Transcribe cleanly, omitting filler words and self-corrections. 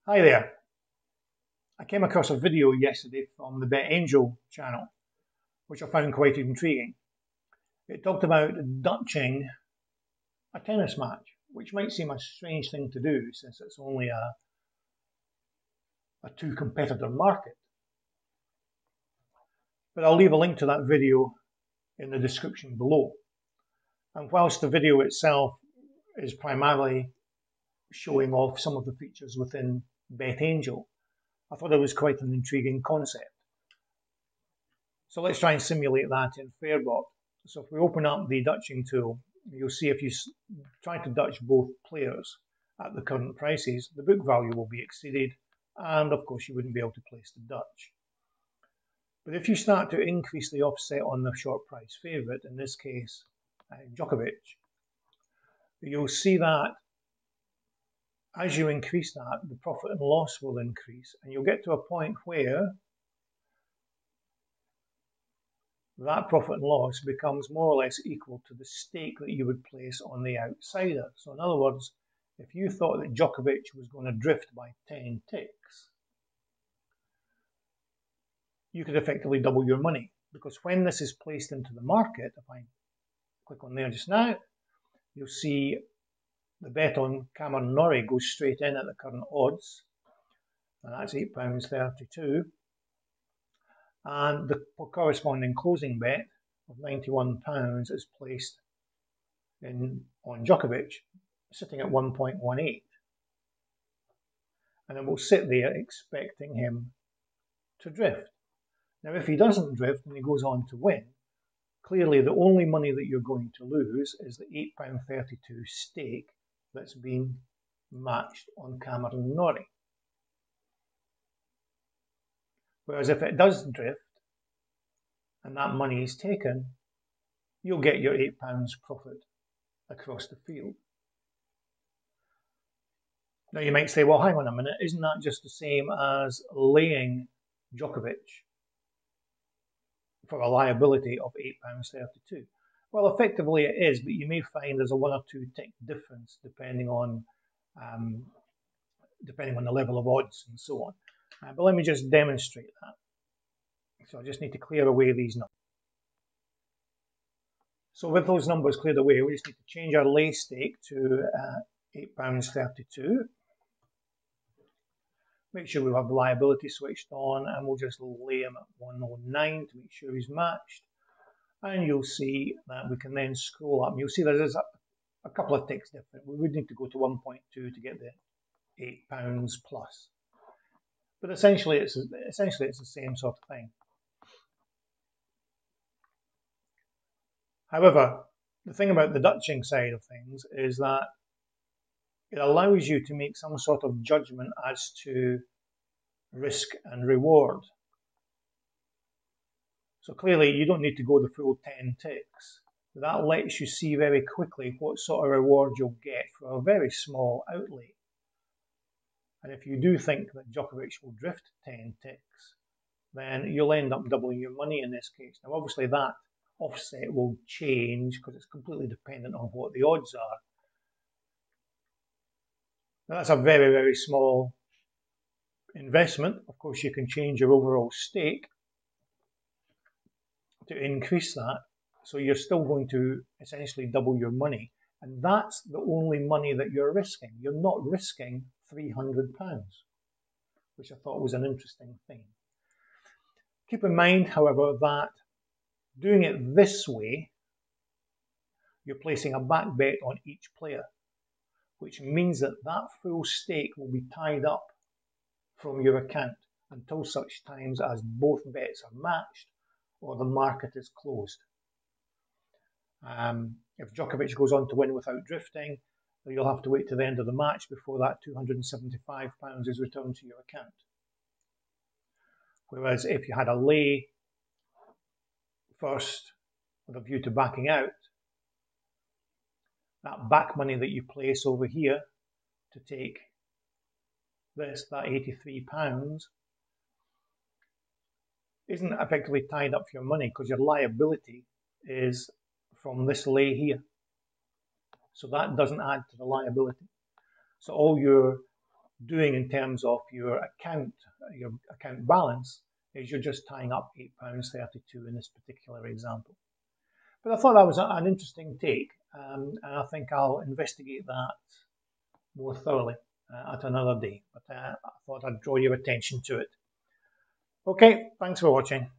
Hi there. I came across a video yesterday from the BetAngel channel, which I found quite intriguing. It talked about Dutching a tennis match, which might seem a strange thing to do since it's only a two-competitor market. But I'll leave a link to that video in the description below. And whilst the video itself is primarily showing off some of the features within BetAngel, I thought it was quite an intriguing concept. So let's try and simulate that in Fairbot. So if we open up the Dutching tool, you'll see if you try to Dutch both players at the current prices, the book value will be exceeded, and of course you wouldn't be able to place the Dutch. But if you start to increase the offset on the short price favourite, in this case Djokovic, you'll see that as you increase that, the profit and loss will increase, and you'll get to a point where that profit and loss becomes more or less equal to the stake that you would place on the outsider. So in other words, if you thought that Djokovic was going to drift by 10 ticks, you could effectively double your money, because when this is placed into the market, if I click on there just now, you'll see the bet on Cameron Norrie goes straight in at the current odds, and that's £8.32. And the corresponding closing bet of £91 is placed on Djokovic, sitting at 1.18. And it will sit there expecting him to drift. Now, if he doesn't drift and he goes on to win, clearly the only money that you're going to lose is the £8.32 stake that's been matched on Cameron Norrie. Whereas if it does drift and that money is taken, you'll get your £8 profit across the field. Now you might say, well, hang on a minute, isn't that just the same as laying Djokovic for a liability of £8.32? Well, effectively it is, but you may find there's a 1 or 2 tick difference depending on the level of odds and so on. But let me just demonstrate that. So I just need to clear away these numbers. So with those numbers cleared away, we just need to change our lay stake to £8.32. Make sure we have the liability switched on, and we'll just lay him at 109 to make sure he's matched. And you'll see that we can then scroll up. You'll see there's a couple of ticks different. We would need to go to 1.2 to get the £8 plus. But essentially it's the same sort of thing. However, the thing about the Dutching side of things is that it allows you to make some sort of judgment as to risk and reward. So clearly you don't need to go the full 10 ticks. That lets you see very quickly what sort of reward you'll get for a very small outlay. And if you do think that Djokovic will drift 10 ticks, then you'll end up doubling your money in this case. Now obviously that offset will change because it's completely dependent on what the odds are. Now that's a very, very small investment. Of course, you can change your overall stake to increase that. So you're still going to essentially double your money. And that's the only money that you're risking. You're not risking £300, which I thought was an interesting thing. Keep in mind, however, that doing it this way, you're placing a back bet on each player, which means that that full stake will be tied up from your account until such times as both bets are matched or the market is closed. If Djokovic goes on to win without drifting, you'll have to wait to the end of the match before that £275 is returned to your account. Whereas if you had a lay first with a view to backing out, that back money that you place over here to take this, that £83, isn't effectively tied up for your money because your liability is from this lay here. So that doesn't add to the liability. So all your doing in terms of your account balance is you're just tying up £8.32 in this particular example. But I thought that was an interesting take, and I think I'll investigate that more thoroughly at another day. But I thought I'd draw your attention to it. Okay, thanks for watching.